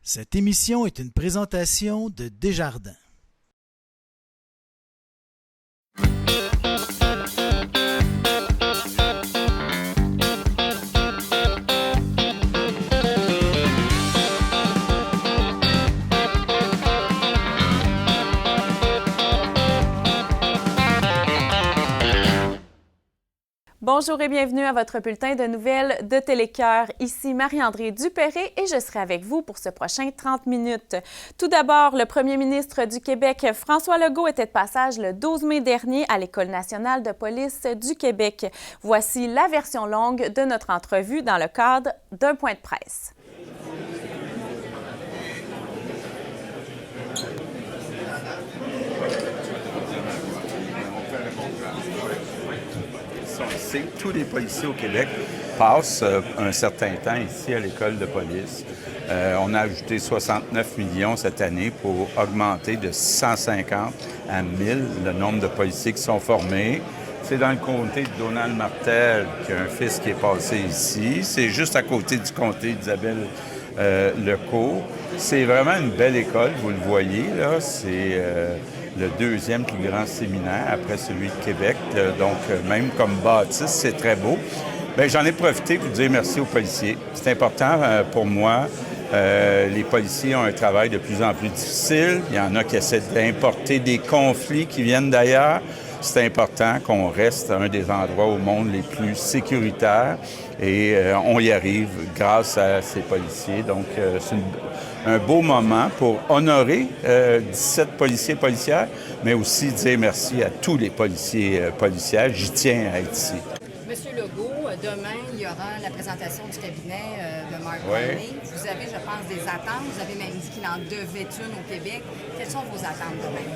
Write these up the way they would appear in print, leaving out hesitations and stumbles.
Cette émission est une présentation de Desjardins. Bonjour et bienvenue à votre bulletin de nouvelles de Télécœur. Ici Marie-Andrée Dupéré et je serai avec vous pour ce prochain 30 minutes. Tout d'abord, le premier ministre du Québec, François Legault, était de passage le 12 mai dernier à l'École nationale de police du Québec. Voici la version longue de notre entrevue dans le cadre d'un point de presse. Tous les policiers au Québec passent un certain temps ici à l'école de police. On a ajouté 69 millions cette année pour augmenter de 150 à 1000 le nombre de policiers qui sont formés. C'est dans le comté de Donald Martel qui a un fils qui est passé ici. C'est juste à côté du comté d'Isabelle Lecourt. C'est vraiment une belle école, vous le voyez, là. C'est le deuxième plus grand séminaire après celui de Québec. Donc, même comme bâtisse, c'est très beau. Bien, j'en ai profité pour dire merci aux policiers. C'est important pour moi. Les policiers ont un travail de plus en plus difficile. Il y en a qui essaient d'importer des conflits qui viennent d'ailleurs. C'est important qu'on reste un des endroits au monde les plus sécuritaires et on y arrive grâce à ces policiers. Donc, c'est un beau moment pour honorer 17 policiers et policières, mais aussi dire merci à tous les policiers et policières. J'y tiens à être ici. Monsieur Legault, demain, il y aura la présentation du cabinet de Mark Carney. Vous avez, je pense, des attentes. Vous avez même dit qu'il en devait une au Québec. Quelles sont vos attentes demain?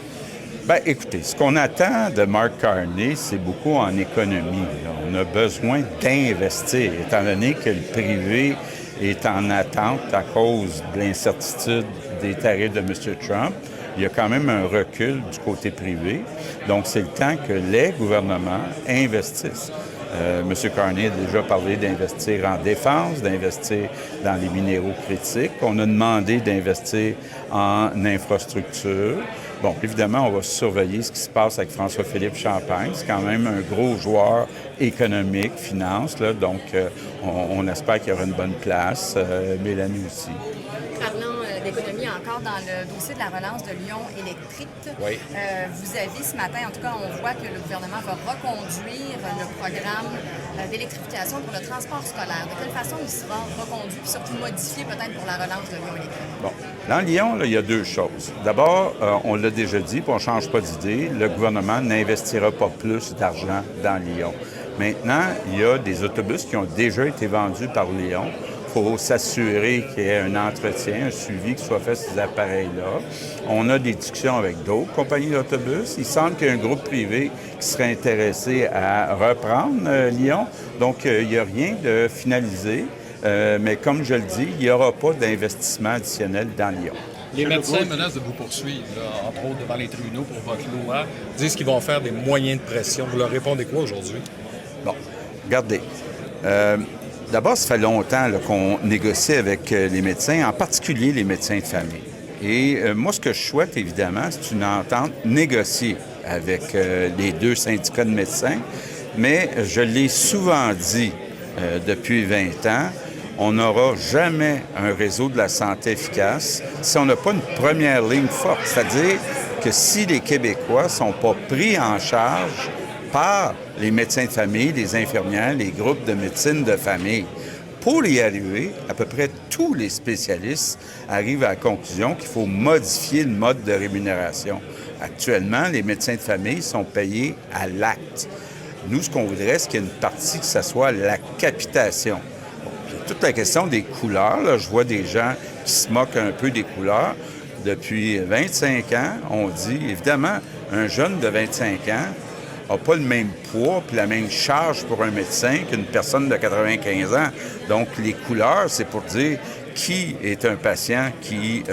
Bien, écoutez, ce qu'on attend de Mark Carney, c'est beaucoup en économie. Là. On a besoin d'investir, étant donné que le privé est en attente à cause de l'incertitude des tarifs de M. Trump. Il y a quand même un recul du côté privé. Donc, c'est le temps que les gouvernements investissent. M. Carney a déjà parlé d'investir en défense, d'investir dans les minéraux critiques. On a demandé d'investir en infrastructure. Bon, évidemment, on va surveiller ce qui se passe avec François-Philippe Champagne. C'est quand même un gros joueur économique, finance, là, donc on espère qu'il y aura une bonne place. Mélanie aussi. Parlant d'économie, encore dans le dossier de la relance de Lyon électrique, oui. Vous avez ce matin, en tout cas, on voit que le gouvernement va reconduire le programme d'électrification pour le transport scolaire. De quelle façon il sera reconduit puis surtout modifié peut-être pour la relance de Lyon électrique? Bon. Dans Lyon, là, il y a deux choses. D'abord, on l'a déjà dit, puis on ne change pas d'idée, le gouvernement n'investira pas plus d'argent dans Lyon. Maintenant, il y a des autobus qui ont déjà été vendus par Lyon. Il faut s'assurer qu'il y ait un entretien, un suivi qui soit fait sur ces appareils-là. On a des discussions avec d'autres compagnies d'autobus. Il semble qu'il y a un groupe privé qui serait intéressé à reprendre Lyon. Donc, il n'y a rien de finalisé. Mais comme je le dis, il n'y aura pas d'investissement additionnel dans Lyon. Les médecins menacent de vous poursuivre, là, entre autres devant les tribunaux pour votre loi, disent qu'ils vont faire des moyens de pression. Vous leur répondez quoi aujourd'hui? Bon, regardez. D'abord, ça fait longtemps là, qu'on négocie avec les médecins, en particulier les médecins de famille. Et moi, ce que je souhaite, évidemment, c'est une entente négociée avec les deux syndicats de médecins. Mais je l'ai souvent dit depuis 20 ans, on n'aura jamais un réseau de la santé efficace si on n'a pas une première ligne forte. C'est-à-dire que si les Québécois ne sont pas pris en charge par les médecins de famille, les infirmières, les groupes de médecine de famille, pour y arriver, à peu près tous les spécialistes arrivent à la conclusion qu'il faut modifier le mode de rémunération. Actuellement, les médecins de famille sont payés à l'acte. Nous, ce qu'on voudrait, c'est qu'il y ait une partie que ce soit la capitation. Toute la question des couleurs, là, je vois des gens qui se moquent un peu des couleurs. Depuis 25 ans, on dit, évidemment, un jeune de 25 ans n'a pas le même poids puis la même charge pour un médecin qu'une personne de 95 ans. Donc, les couleurs, c'est pour dire qui est un patient qui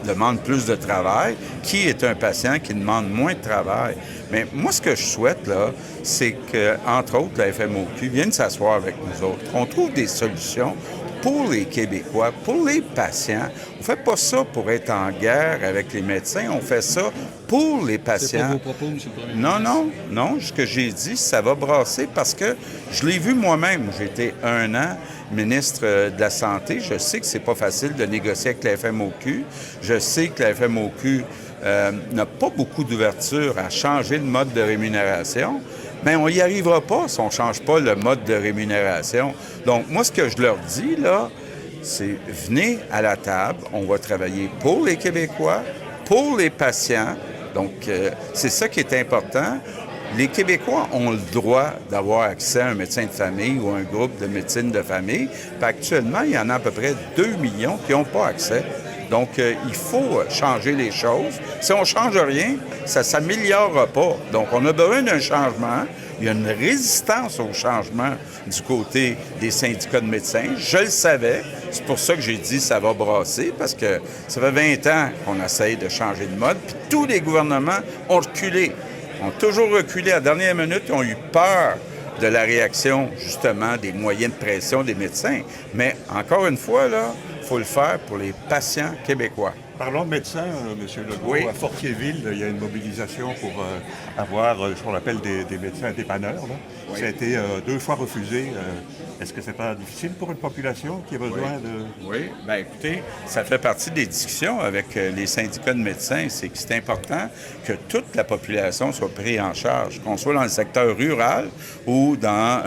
demande plus de travail, qui est un patient qui demande moins de travail. Mais moi, ce que je souhaite, là, c'est que, entre autres, la FMOQ vienne s'asseoir avec nous autres, qu'on trouve des solutions pour les Québécois, pour les patients. On ne fait pas ça pour être en guerre avec les médecins, on fait ça pour les patients. C'est pas vos propos, M. le Premier Non, ministre. non. Ce que j'ai dit, ça va brasser parce que je l'ai vu moi-même. J'ai été 1 an ministre de la Santé. Je sais que c'est pas facile de négocier avec la FMOQ. Je sais que la FMOQ n'a pas beaucoup d'ouverture à changer le mode de rémunération. Mais on n'y arrivera pas si on ne change pas le mode de rémunération. Donc, moi, ce que je leur dis, là, c'est venez à la table, on va travailler pour les Québécois, pour les patients. Donc, c'est ça qui est important. Les Québécois ont le droit d'avoir accès à un médecin de famille ou un groupe de médecine de famille. Puis actuellement, il y en a à peu près 2 millions qui n'ont pas accès. Donc, il faut changer les choses. Si on ne change rien, ça ne s'améliorera pas. Donc, on a besoin d'un changement. Il y a une résistance au changement du côté des syndicats de médecins. Je le savais. C'est pour ça que j'ai dit que ça va brasser, parce que ça fait 20 ans qu'on essaye de changer de mode. Puis tous les gouvernements ont reculé. Ont toujours reculé à la dernière minute. Ils ont eu peur de la réaction, justement, des moyens de pression des médecins. Mais encore une fois, là, il faut le faire pour les patients québécois. Parlons de médecins, M. Legault. Oui. À Fortierville, il y a une mobilisation pour avoir ce qu'on appelle des médecins dépanneurs. Là. Oui. Ça a été 2 fois refusé. Est-ce que c'est pas difficile pour une population qui a besoin de... Oui, bien écoutez, ça fait partie des discussions avec les syndicats de médecins. C'est que c'est important que toute la population soit prise en charge, qu'on soit dans le secteur rural ou dans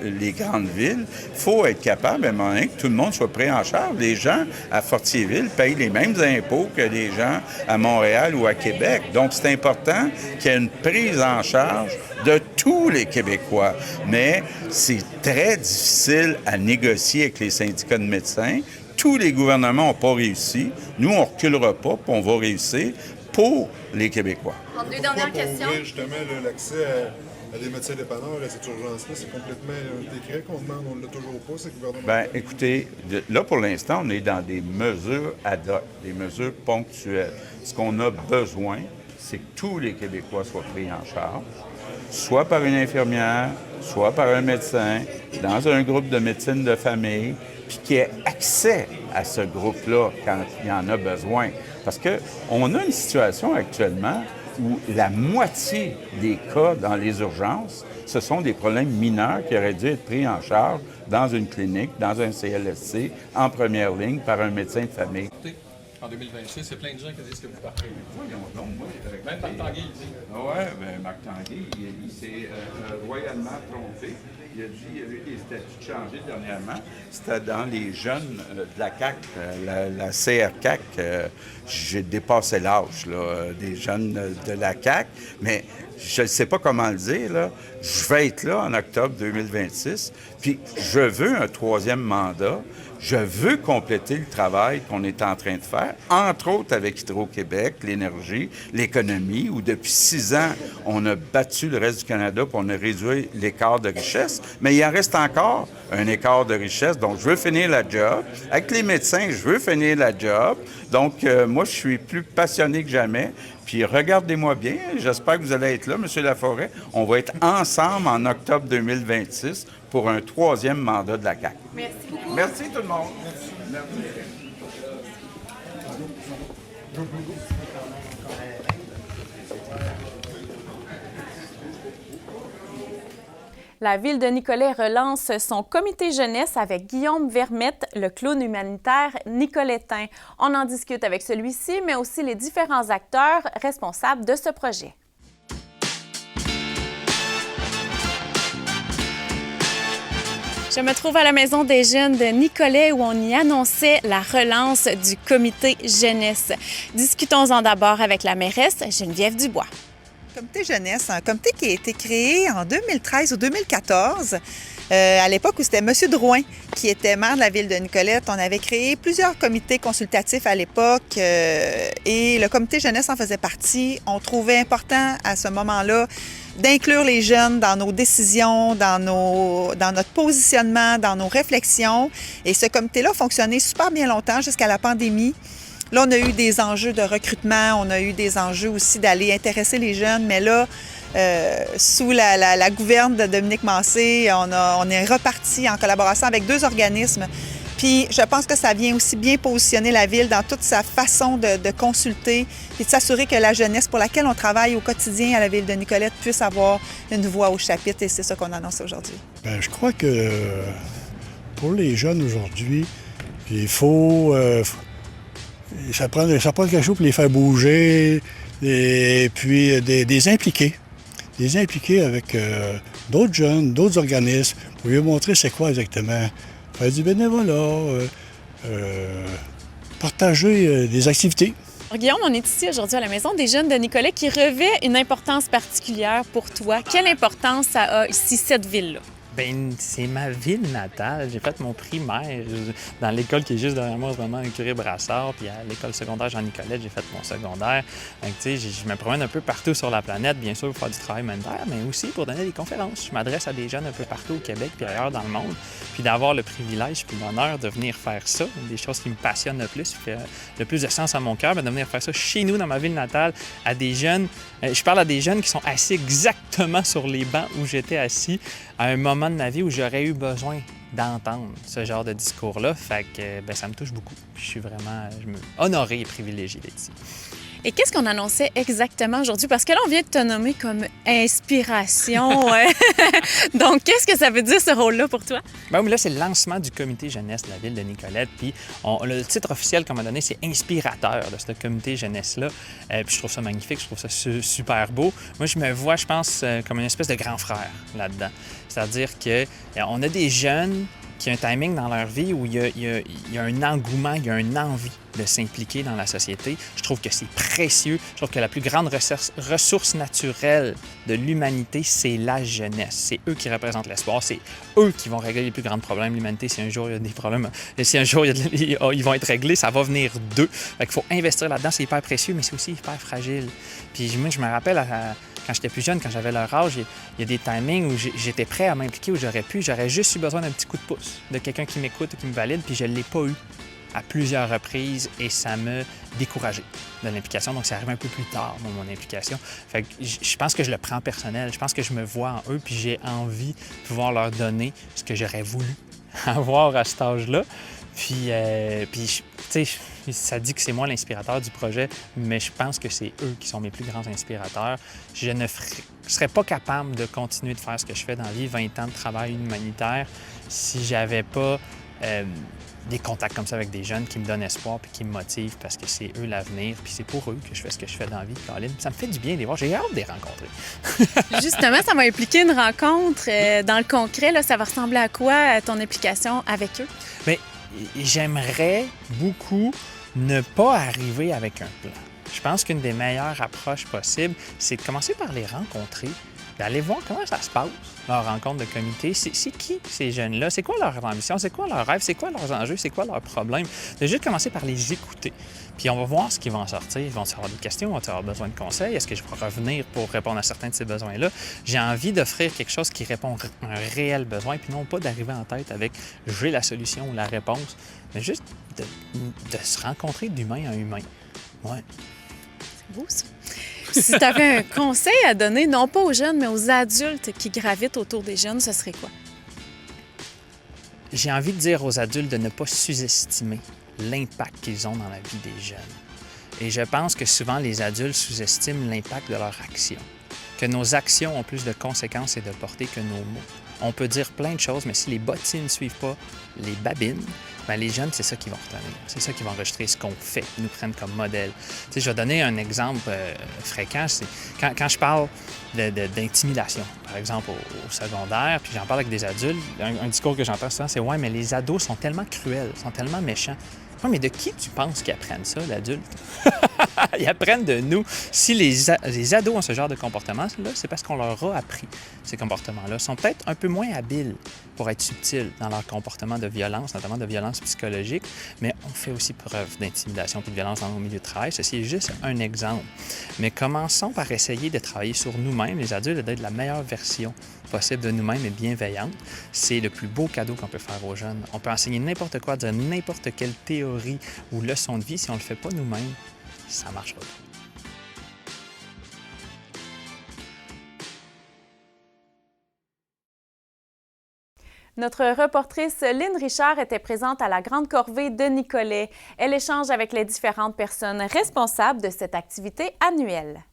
les grandes villes. Il faut être capable, à un moment donné, que tout le monde soit pris en charge. Les gens à Fortierville payent les mêmes impôts que les gens à Montréal ou à Québec. Donc, c'est important qu'il y ait une prise en charge de tous les Québécois. Mais c'est très difficile à négocier avec les syndicats de médecins. Tous les gouvernements n'ont pas réussi. Nous, on ne reculera pas, puis on va réussir pour les Québécois. En 2 dernières questions. Ouvrir justement l'accès à des médecins dépanneurs à cette urgence-là, c'est complètement un décret qu'on demande, on ne l'a toujours pas, c'est le gouvernement. Bien, écoutez, là, pour l'instant, on est dans des mesures ad hoc, des mesures ponctuelles. Ce qu'on a besoin, c'est que tous les Québécois soient pris en charge, soit par une infirmière, soit par un médecin, dans un groupe de médecine de famille, puis qui ait accès à ce groupe-là quand il y en a besoin. Parce qu'on a une situation actuellement où la moitié des cas dans les urgences, ce sont des problèmes mineurs qui auraient dû être pris en charge dans une clinique, dans un CLSC, en première ligne, par un médecin de famille. En 2026, c'est plein de gens qui disent que vous partez. Voyons donc, moi, Même Marc Tanguay, il dit. Oui, bien, Marc Tanguay, il s'est royalement trompé. Il a dit qu'il y avait des statuts changés dernièrement. C'était dans les jeunes de la CAQ, la CRCAQ. J'ai dépassé l'âge des jeunes de la CAQ, mais je ne sais pas comment le dire. Là. Je vais être là en octobre 2026, puis je veux un 3e mandat. Je veux compléter le travail qu'on est en train de faire, entre autres avec Hydro-Québec, l'énergie, l'économie, où depuis 6 ans, on a battu le reste du Canada pour on a réduit l'écart de richesse. Mais il en reste encore un écart de richesse. Donc, je veux finir la job. Avec les médecins, je veux finir la job. Donc, moi, je suis plus passionné que jamais. Puis, regardez-moi bien. J'espère que vous allez être là, M. Laforêt. On va être ensemble en octobre 2026 pour un 3e mandat de la CAQ. Merci beaucoup. Merci tout le monde. Merci. La ville de Nicolet relance son comité jeunesse avec Guillaume Vermette, le clown humanitaire nicolettain. On en discute avec celui-ci, mais aussi les différents acteurs responsables de ce projet. Je me trouve à la Maison des jeunes de Nicolet où on y annonçait la relance du comité jeunesse. Discutons-en d'abord avec la mairesse Geneviève Dubois. Comité jeunesse, un comité qui a été créé en 2013 ou 2014. À l'époque où c'était M. Drouin qui était maire de la ville de Nicolette. On avait créé plusieurs comités consultatifs à l'époque et le comité jeunesse en faisait partie. On trouvait important à ce moment-là d'inclure les jeunes dans nos décisions, dans notre positionnement, dans nos réflexions. Et ce comité-là a fonctionné super bien longtemps jusqu'à la pandémie. Là, on a eu des enjeux de recrutement, on a eu des enjeux aussi d'aller intéresser les jeunes, mais là, sous la gouverne de Dominique Massé, on est reparti en collaboration avec 2 organismes. Puis je pense que ça vient aussi bien positionner la Ville dans toute sa façon de consulter et de s'assurer que la jeunesse pour laquelle on travaille au quotidien à la Ville de Nicolette puisse avoir une voix au chapitre et c'est ça qu'on annonce aujourd'hui. Bien, je crois que pour les jeunes aujourd'hui, il faut... ça prend quelque chose pour les faire bouger et puis des impliquer. Les impliquer avec d'autres jeunes, d'autres organismes, pour lui montrer c'est quoi exactement. Faire du bénévolat, partager des activités. Guillaume, on est ici aujourd'hui à la Maison des jeunes de Nicolette qui revêt une importance particulière pour toi. Quelle importance ça a ici, cette ville-là? Bien, c'est ma ville natale. J'ai fait mon primaire dans l'école qui est juste derrière moi, vraiment, un curé Brassard. Puis à l'école secondaire Jean-Nicolette, j'ai fait mon secondaire. Donc, tu sais, je me promène un peu partout sur la planète, bien sûr, pour faire du travail humanitaire, mais aussi pour donner des conférences. Je m'adresse à des jeunes un peu partout au Québec puis ailleurs dans le monde. Puis d'avoir le privilège puis l'honneur de venir faire ça, une des choses qui me passionne le plus, qui fait le plus de sens à mon cœur, de venir faire ça chez nous, dans ma ville natale, à des jeunes. Je parle à des jeunes qui sont assis exactement sur les bancs où j'étais assis à un moment de ma vie où j'aurais eu besoin d'entendre ce genre de discours-là. Fait que ben, ça me touche beaucoup. Puis je suis vraiment honoré et privilégié d'être ici. Et qu'est-ce qu'on annonçait exactement aujourd'hui? Parce que là, on vient de te nommer comme inspiration. Donc, qu'est-ce que ça veut dire, ce rôle-là, pour toi? Bien, là, c'est le lancement du comité jeunesse de la Ville de Nicolette. Puis, le titre officiel qu'on m'a donné, c'est inspirateur de ce comité jeunesse-là. Puis, je trouve ça magnifique, je trouve ça super beau. Moi, je me vois, je pense, comme une espèce de grand frère là-dedans. C'est-à-dire qu'on a des jeunes qui ont un timing dans leur vie où il y a un engouement, il y a une envie de s'impliquer dans la société. Je trouve que c'est précieux. Je trouve que la plus grande ressource naturelle de l'humanité, c'est la jeunesse. C'est eux qui représentent l'espoir. C'est eux qui vont régler les plus grands problèmes de l'humanité. Si un jour il y a des problèmes, si un jour ils vont être réglés, ça va venir d'eux. Fait qu'il faut investir là-dedans. C'est hyper précieux, mais c'est aussi hyper fragile. Puis moi, je me rappelle, quand j'étais plus jeune, quand j'avais leur âge, il y a des timings où j'étais prêt à m'impliquer, où j'aurais juste eu besoin d'un petit coup de pouce, de quelqu'un qui m'écoute ou qui me valide, puis je ne l'ai pas eu à plusieurs reprises et ça m'a découragé de l'implication. Donc, ça arrive un peu plus tard dans mon implication. Fait que je pense que je le prends personnel. Je pense que je me vois en eux puis j'ai envie de pouvoir leur donner ce que j'aurais voulu avoir à cet âge-là. Puis tu sais, ça dit que c'est moi l'inspirateur du projet, mais je pense que c'est eux qui sont mes plus grands inspirateurs. Je ne serais pas capable de continuer de faire ce que je fais dans la vie, 20 ans de travail humanitaire, si j'avais pas des contacts comme ça avec des jeunes qui me donnent espoir puis qui me motivent parce que c'est eux l'avenir puis c'est pour eux que je fais ce que je fais dans la vie, Caroline. Ça me fait du bien de les voir. J'ai hâte de les rencontrer. Justement, ça va impliquer une rencontre dans le concret. Là, ça va ressembler à quoi, ton implication avec eux? Bien, j'aimerais beaucoup ne pas arriver avec un plan. Je pense qu'une des meilleures approches possibles, c'est de commencer par les rencontrer, d'aller voir comment ça se passe, leur rencontre de comité. C'est qui ces jeunes-là? C'est quoi leur ambition? C'est quoi leur rêve? C'est quoi leurs enjeux? C'est quoi leurs problèmes? De juste commencer par les écouter. Puis on va voir ce qui va en sortir. Ils vont avoir des questions, ils vont avoir besoin de conseils. Est-ce que je vais revenir pour répondre à certains de ces besoins-là? J'ai envie d'offrir quelque chose qui répond à un réel besoin, puis non pas d'arriver en tête avec « j'ai la solution » ou la réponse, mais juste de se rencontrer d'humain à humain. Ouais. C'est beau, ça. Si tu avais un conseil à donner, non pas aux jeunes, mais aux adultes qui gravitent autour des jeunes, ce serait quoi? J'ai envie de dire aux adultes de ne pas sous-estimer l'impact qu'ils ont dans la vie des jeunes. Et je pense que souvent, les adultes sous-estiment l'impact de leurs actions. Que nos actions ont plus de conséquences et de portée que nos mots. On peut dire plein de choses, mais si les bottines ne suivent pas les babines, bien, les jeunes, c'est ça qu'ils vont retenir. C'est ça qu'ils vont enregistrer, ce qu'on fait, ils nous prennent comme modèle. Tu sais, je vais donner un exemple fréquent. C'est quand je parle d'intimidation, par exemple, au secondaire, puis j'en parle avec des adultes, un discours que j'entends souvent, c'est « Ouais, mais les ados sont tellement cruels, sont tellement méchants. » Ouais, mais de qui tu penses qu'ils apprennent ça, l'adulte? Ils apprennent de nous. Si les ados ont ce genre de comportement-là, c'est parce qu'on leur a appris ces comportements-là. Ils sont peut-être un peu moins habiles pour être subtils dans leur comportement de violence, notamment de violence psychologique, mais on fait aussi preuve d'intimidation et de violence dans nos milieux de travail. Ceci est juste un exemple. Mais commençons par essayer de travailler sur nous-mêmes, les adultes, d'être la meilleure version possible de nous-mêmes et bienveillante. C'est le plus beau cadeau qu'on peut faire aux jeunes. On peut enseigner n'importe quoi, dire n'importe quelle théorie ou leçon de vie. Si on ne le fait pas nous-mêmes, ça ne marchera pas. Notre reportrice Lynn Richard était présente à la Grande Corvée de Nicolet. Elle échange avec les différentes personnes responsables de cette activité annuelle.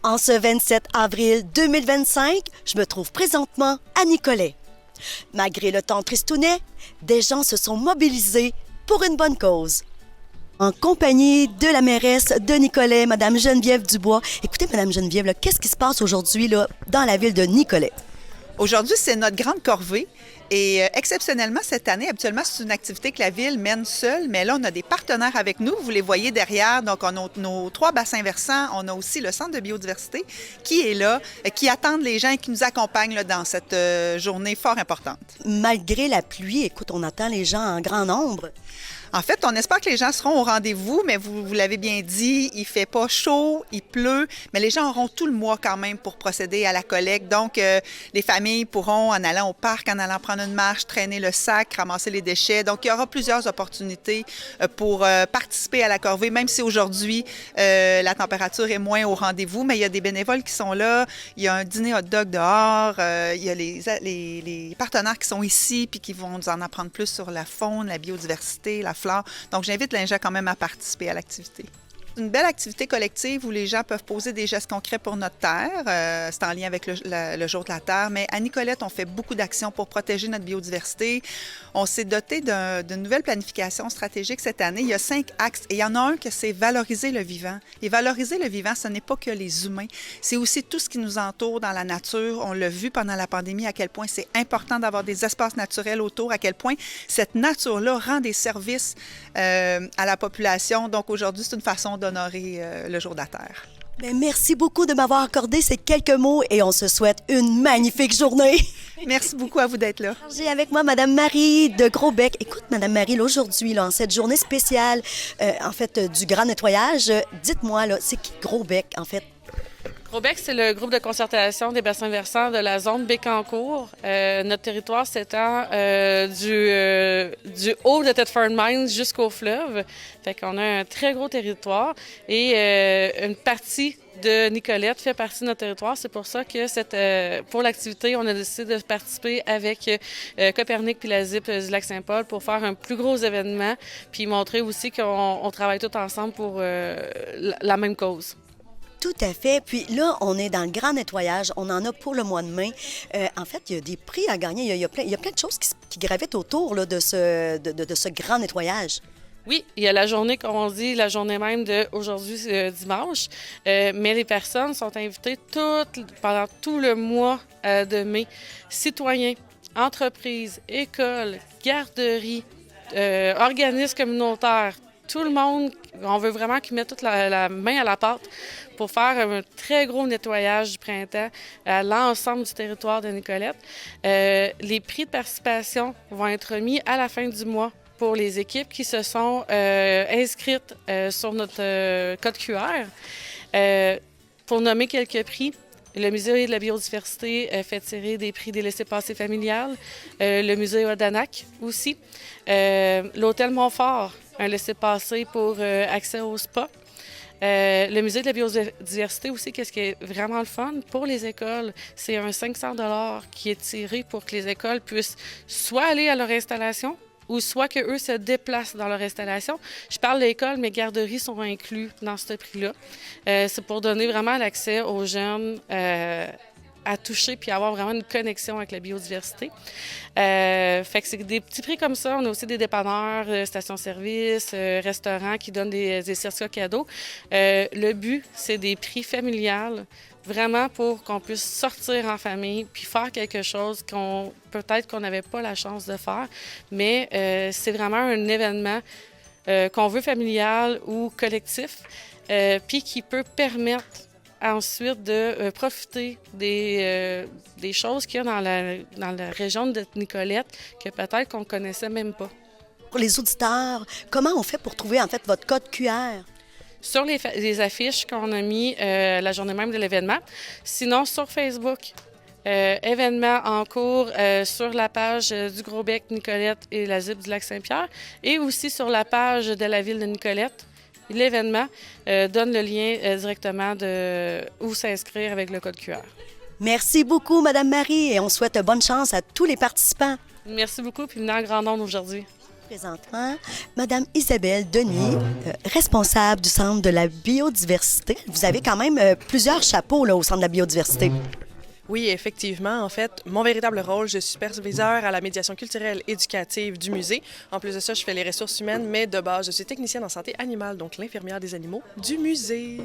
En ce 27 avril 2025, je me trouve présentement à Nicolet. Malgré le temps tristounet, des gens se sont mobilisés pour une bonne cause. En compagnie de la mairesse de Nicolet, Mme Geneviève Dubois. Écoutez, Mme Geneviève, là, qu'est-ce qui se passe aujourd'hui là, dans la ville de Nicolet? Aujourd'hui, c'est notre grande corvée. Et exceptionnellement, cette année, habituellement, c'est une activité que la ville mène seule, mais là, on a des partenaires avec nous. Vous les voyez derrière. Donc, on a nos 3 bassins versants. On a aussi le Centre de biodiversité qui est là, qui attendent les gens et qui nous accompagnent là, dans cette journée fort importante. Malgré la pluie, écoute, on attend les gens en grand nombre. En fait, on espère que les gens seront au rendez-vous, mais vous l'avez bien dit, il fait pas chaud, il pleut, mais les gens auront tout le mois quand même pour procéder à la collecte. Donc, les familles pourront, en allant au parc, en allant prendre une marche, traîner le sac, ramasser les déchets. Donc, il y aura plusieurs opportunités pour participer à la corvée, même si aujourd'hui, la température est moins au rendez-vous, mais il y a des bénévoles qui sont là, il y a un dîner hot dog dehors, il y a les partenaires qui sont ici puis qui vont nous en apprendre plus sur la faune, la biodiversité, la flore. Donc, j'invite les gens quand même à participer à l'activité. C'est une belle activité collective où les gens peuvent poser des gestes concrets pour notre terre. C'est en lien avec le Jour de la Terre. Mais à Nicolette, on fait beaucoup d'actions pour protéger notre biodiversité. On s'est doté d'une nouvelle planification stratégique cette année. Il y a 5 axes et il y en a un que c'est valoriser le vivant. Et valoriser le vivant, ce n'est pas que les humains. C'est aussi tout ce qui nous entoure dans la nature. On l'a vu pendant la pandémie à quel point c'est important d'avoir des espaces naturels autour, à quel point cette nature-là rend des services à la population. Donc aujourd'hui, c'est une façon d'honorer le Jour de la Terre. Bien, merci beaucoup de m'avoir accordé ces quelques mots et on se souhaite une magnifique journée. Merci beaucoup à vous d'être là. J'ai avec moi Mme Marie de Grosbec. Écoute, Mme Marie, là, aujourd'hui, là, en cette journée spéciale, du grand nettoyage, dites-moi, là, c'est qui Grosbec, en fait? Grosbec, c'est le groupe de concertation des bassins versants de la zone Bécancour. Notre territoire s'étend du haut de Thetford Mines jusqu'au fleuve. Fait qu'on a un très gros territoire et une partie de Nicolette fait partie de notre territoire. C'est pour ça que pour l'activité, on a décidé de participer avec Copernic puis la ZIP du Lac-Saint-Paul pour faire un plus gros événement puis montrer aussi qu'on travaille tous ensemble pour la même cause. Tout à fait. Puis là, on est dans le grand nettoyage. On en a pour le mois de mai. En fait, il y a des prix à gagner. Il y a plein de choses qui gravitent autour là, de ce grand nettoyage. Oui, il y a la journée, comme on dit, la journée même d'aujourd'hui, dimanche. Mais les personnes sont invitées pendant tout le mois de mai. Citoyens, entreprises, écoles, garderies, organismes communautaires, tout le monde, on veut vraiment qu'ils mettent toute la main à la pâte pour faire un très gros nettoyage du printemps à l'ensemble du territoire de Nicolette. Les prix de participation vont être remis à la fin du mois pour les équipes qui se sont inscrites sur notre code QR. Pour nommer quelques prix, le Musée de la biodiversité fait tirer des prix des laissez-passer familiales. Le Musée Odanak aussi. L'Hôtel Montfort, un laissez-passer pour accès au spa. Le Musée de la biodiversité aussi, qu'est-ce qui est vraiment le fun pour les écoles, c'est un 500 $ qui est tiré pour que les écoles puissent soit aller à leur installation ou soit qu'eux se déplacent dans leur installation. Je parle de l'école, mais garderies sont inclus dans ce prix-là. C'est pour donner vraiment l'accès aux jeunes à toucher puis avoir vraiment une connexion avec la biodiversité. Fait que c'est des petits prix comme ça. On a aussi des dépanneurs, stations-service, restaurants qui donnent des certificats cadeaux. Le but, c'est des prix familiales, vraiment pour qu'on puisse sortir en famille puis faire quelque chose peut-être qu'on n'avait pas la chance de faire. Mais c'est vraiment un événement qu'on veut familial ou collectif puis qui peut permettre ensuite de profiter des choses qu'il y a dans la région de Nicolette que peut-être qu'on ne connaissait même pas. Pour les auditeurs, comment on fait pour trouver en fait votre code QR? Sur les affiches qu'on a mis la journée même de l'événement. Sinon, sur Facebook, événement en cours sur la page du Grosbec, Nicolette et la ZIP du Lac-Saint-Pierre et aussi sur la page de la ville de Nicolette. L'événement donne le lien directement de où s'inscrire avec le code QR. Merci beaucoup, Madame Marie, et on souhaite bonne chance à tous les participants. Merci beaucoup, puis venez en grand nombre aujourd'hui. Présentement, Madame Isabelle Denis, responsable du Centre de la biodiversité. Vous avez quand même plusieurs chapeaux là, au Centre de la biodiversité. Oui, effectivement. En fait, mon véritable rôle, je suis superviseur à la médiation culturelle éducative du musée. En plus de ça, je fais les ressources humaines, mais de base, je suis technicienne en santé animale, donc l'infirmière des animaux du musée.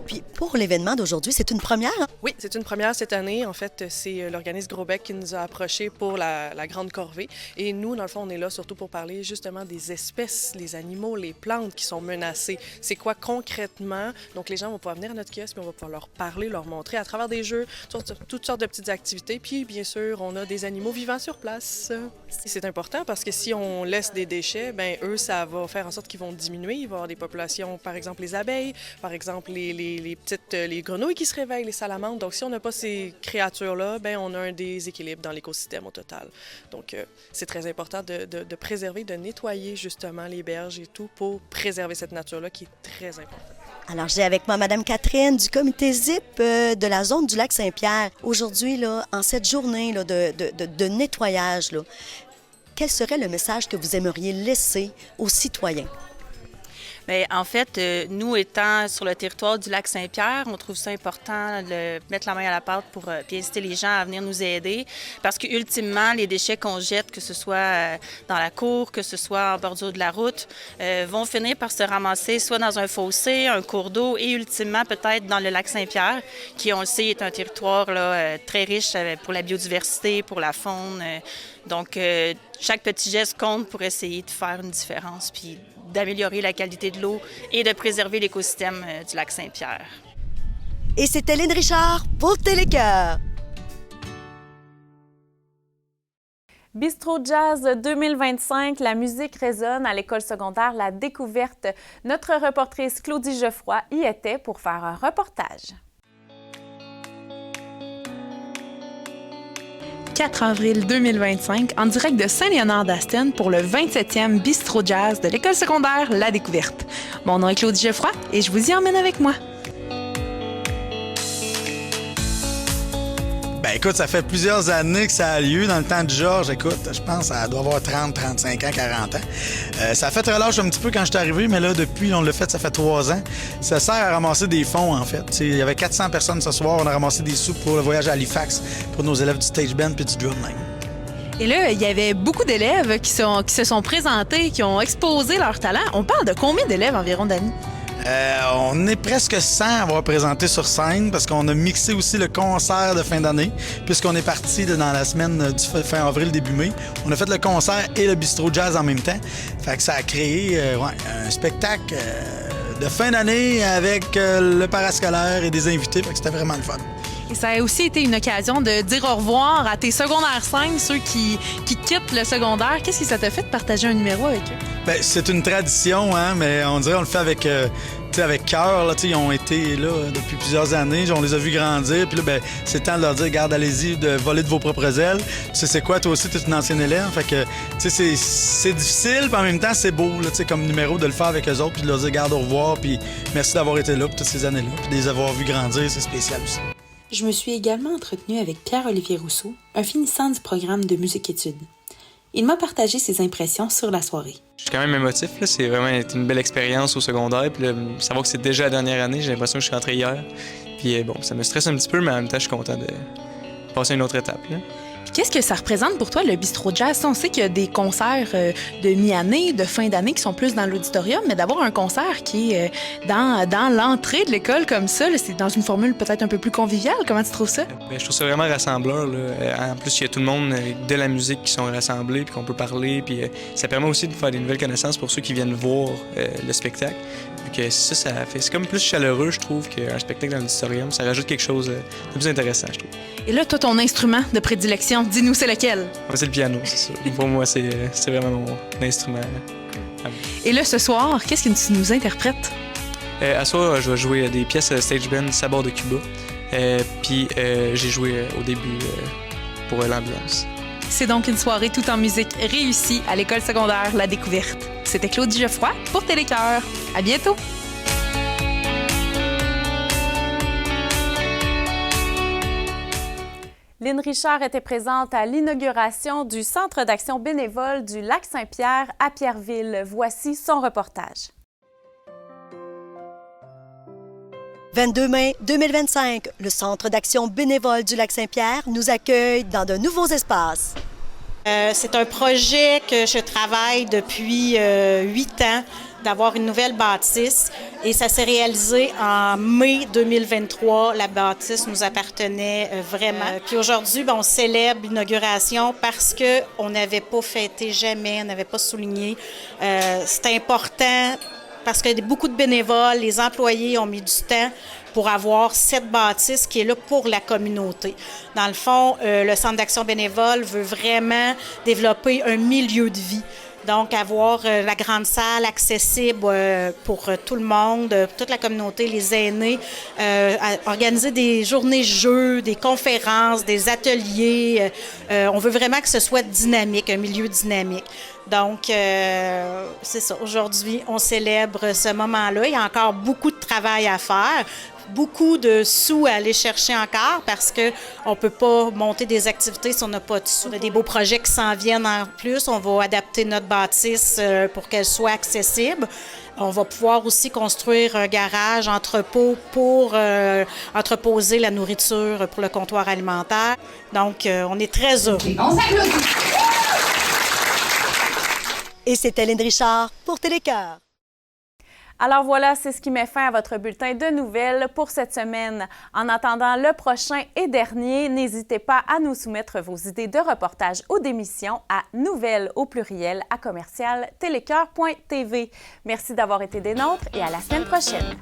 Puis pour l'événement d'aujourd'hui, c'est une première? Hein? Oui, c'est une première cette année. En fait, c'est l'organisme Gros-Bec qui nous a approchés pour la grande corvée. Et nous, dans le fond, on est là surtout pour parler justement des espèces, les animaux, les plantes qui sont menacées. C'est quoi concrètement? Donc les gens vont pouvoir venir à notre kiosque, puis on va pouvoir leur parler, leur montrer à travers des jeux, toutes sortes de petites activités. Puis, bien sûr, on a des animaux vivants sur place. C'est important parce que si on laisse des déchets, bien, eux, ça va faire en sorte qu'ils vont diminuer. Il va y avoir des populations, par exemple, les abeilles, par exemple, les grenouilles qui se réveillent, les salamandres. Donc, si on n'a pas ces créatures-là, bien, on a un déséquilibre dans l'écosystème au total. Donc, c'est très important de préserver, de nettoyer, justement, les berges et tout pour préserver cette nature-là qui est très importante. Alors, j'ai avec moi Mme Catherine du comité ZIP de la zone du lac Saint-Pierre. Aujourd'hui, là, en cette journée là, de nettoyage, là, quel serait le message que vous aimeriez laisser aux citoyens? Bien, en fait, nous étant sur le territoire du lac Saint-Pierre, on trouve ça important de mettre la main à la pâte pour puis inciter les gens à venir nous aider parce qu'ultimement, les déchets qu'on jette, que ce soit dans la cour, que ce soit en bordure de la route, vont finir par se ramasser soit dans un fossé, un cours d'eau et ultimement peut-être dans le lac Saint-Pierre, qui, on le sait, est un territoire là, très riche pour la biodiversité, pour la faune. Donc, chaque petit geste compte pour essayer de faire une différence puis d'améliorer la qualité de l'eau et de préserver l'écosystème du lac Saint-Pierre. Et c'était Lynn Richard pour Télécœur. Bistro Jazz 2025, la musique résonne à l'école secondaire La Découverte. Notre reportrice Claudie Geoffroy y était pour faire un reportage. 4 avril 2025, en direct de Saint-Léonard-d'Aston pour le 27e Bistro Jazz de l'école secondaire La Découverte. Mon nom est Claudie Geoffroy et je vous y emmène avec moi. Ben écoute, ça fait plusieurs années que ça a lieu. Dans le temps de Georges, écoute, je pense que ça doit avoir 30, 35 ans, 40 ans. Ça a fait relâche un petit peu quand je suis arrivé, mais là, depuis, on l'a fait, ça fait 3 ans. Ça sert à ramasser des fonds, en fait. T'sais, il y avait 400 personnes ce soir. On a ramassé des sous pour le voyage à Halifax pour nos élèves du stage band puis du drumline. Et là, il y avait beaucoup d'élèves qui se sont présentés, qui ont exposé leur talent. On parle de combien d'élèves environ, Dani? On est presque 100 à avoir présenté sur scène parce qu'on a mixé aussi le concert de fin d'année puisqu'on est parti dans la semaine du fin avril, début mai. On a fait le concert et le Bistro Jazz en même temps. Fait que ça a créé un spectacle de fin d'année avec le parascolaire et des invités. Fait que c'était vraiment le fun. Et ça a aussi été une occasion de dire au revoir à tes secondaires 5, ceux qui quittent le secondaire. Qu'est-ce que ça t'a fait de partager un numéro avec eux? Bien, c'est une tradition, hein, mais on dirait qu'on le fait avec cœur. Ils ont été là depuis plusieurs années. On les a vus grandir. Puis là, ben, c'est le temps de leur dire, regarde, allez-y, de voler de vos propres ailes. Tu sais, c'est quoi, toi aussi, tu es une ancienne élève. Fait que, c'est difficile, puis en même temps, c'est beau, là, comme numéro, de le faire avec eux autres, puis de leur dire, regarde, au revoir, puis merci d'avoir été là pour toutes ces années-là. Puis de les avoir vus grandir, c'est spécial aussi. Je me suis également entretenue avec Pierre-Olivier Rousseau, un finissant du programme de musique-études. Il m'a partagé ses impressions sur la soirée. Je suis quand même émotif, là. C'est vraiment été une belle expérience au secondaire. Puis là, savoir que c'est déjà la dernière année, j'ai l'impression que je suis rentré hier. Puis bon, ça me stresse un petit peu, mais en même temps, je suis content de passer à une autre étape, là. Qu'est-ce que ça représente pour toi, le Bistro Jazz? On sait qu'il y a des concerts de mi-année, de fin d'année qui sont plus dans l'auditorium, mais d'avoir un concert qui est dans l'entrée de l'école comme ça, là, c'est dans une formule peut-être un peu plus conviviale. Comment tu trouves ça? Bien, je trouve ça vraiment rassembleur, là. En plus, il y a tout le monde de la musique qui sont rassemblés puis qu'on peut parler. Puis ça permet aussi de faire des nouvelles connaissances pour ceux qui viennent voir le spectacle. Donc ça fait... C'est comme plus chaleureux, je trouve, qu'un spectacle dans l'auditorium. Ça rajoute quelque chose de plus intéressant, je trouve. Et là, toi, ton instrument de prédilection, dis-nous c'est lequel? Ouais, c'est le piano, c'est ça. Pour moi, c'est vraiment mon instrument. Et là, ce soir, qu'est-ce que tu nous interprètes? À soir, je vais jouer des pièces stage band Sabor de Cuba. Puis j'ai joué au début pour l'ambiance. C'est donc une soirée tout en musique réussie à l'école secondaire La Découverte. C'était Claudie Geoffroy pour Télécœur. À bientôt! Lynn Richard était présente à l'inauguration du Centre d'action bénévole du Lac-Saint-Pierre à Pierreville. Voici son reportage. 22 mai 2025, le Centre d'action bénévole du Lac-Saint-Pierre nous accueille dans de nouveaux espaces. C'est un projet que je travaille depuis 8 ans, d'avoir une nouvelle bâtisse. Et ça s'est réalisé en mai 2023. La bâtisse nous appartenait vraiment. Puis aujourd'hui, on célèbre l'inauguration parce qu'on n'avait pas fêté jamais, on n'avait pas souligné. C'est important parce que beaucoup de bénévoles, les employés ont mis du temps pour avoir cette bâtisse qui est là pour la communauté. Dans le fond, le Centre d'action bénévole veut vraiment développer un milieu de vie. Donc, avoir la grande salle accessible pour tout le monde, toute la communauté, les aînés, organiser des journées jeux, des conférences, des ateliers. On veut vraiment que ce soit dynamique, un milieu dynamique. Donc, c'est ça. Aujourd'hui, on célèbre ce moment-là. Il y a encore beaucoup de travail à faire. Beaucoup de sous à aller chercher encore parce qu'on ne peut pas monter des activités si on n'a pas de sous. On a des beaux projets qui s'en viennent en plus. On va adapter notre bâtisse pour qu'elle soit accessible. On va pouvoir aussi construire un garage, entrepôt pour entreposer la nourriture pour le comptoir alimentaire. Donc, on est très heureux. Et c'était Lynn Richard pour Télécœur. Alors voilà, c'est ce qui met fin à votre bulletin de nouvelles pour cette semaine. En attendant le prochain et dernier, n'hésitez pas à nous soumettre vos idées de reportage ou d'émissions à nouvelles@télécoeur.tv. Merci d'avoir été des nôtres et à la semaine prochaine.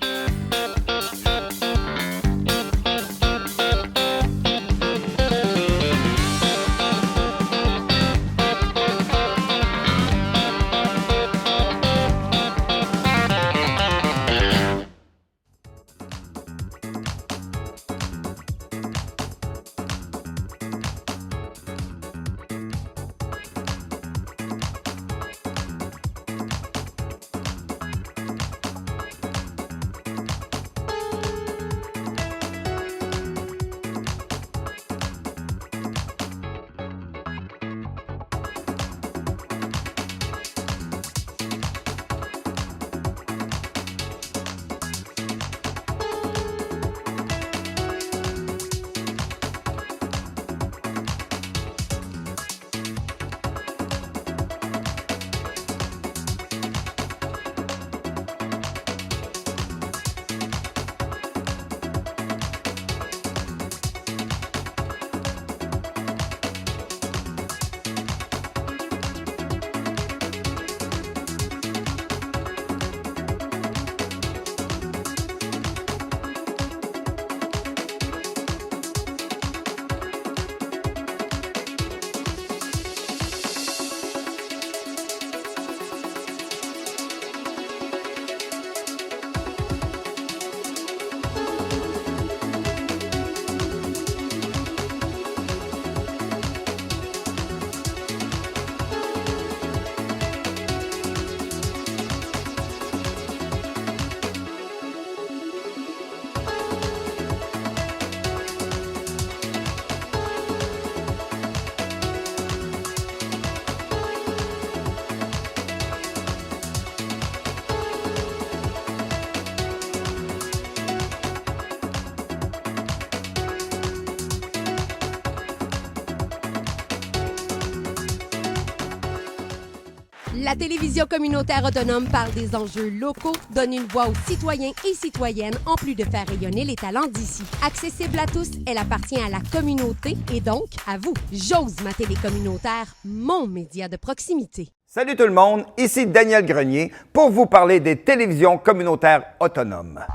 La télévision communautaire autonome parle des enjeux locaux, donne une voix aux citoyens et citoyennes en plus de faire rayonner les talents d'ici. Accessible à tous, elle appartient à la communauté et donc à vous. J'ose ma télé communautaire, mon média de proximité. Salut tout le monde, ici Daniel Grenier pour vous parler des télévisions communautaires autonomes.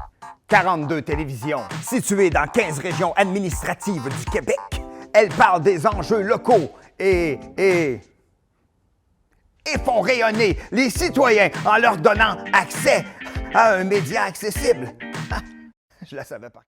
42 télévisions situées dans 15 régions administratives du Québec. Elles parlent des enjeux locaux et font rayonner les citoyens en leur donnant accès à un média accessible. Je la savais pas.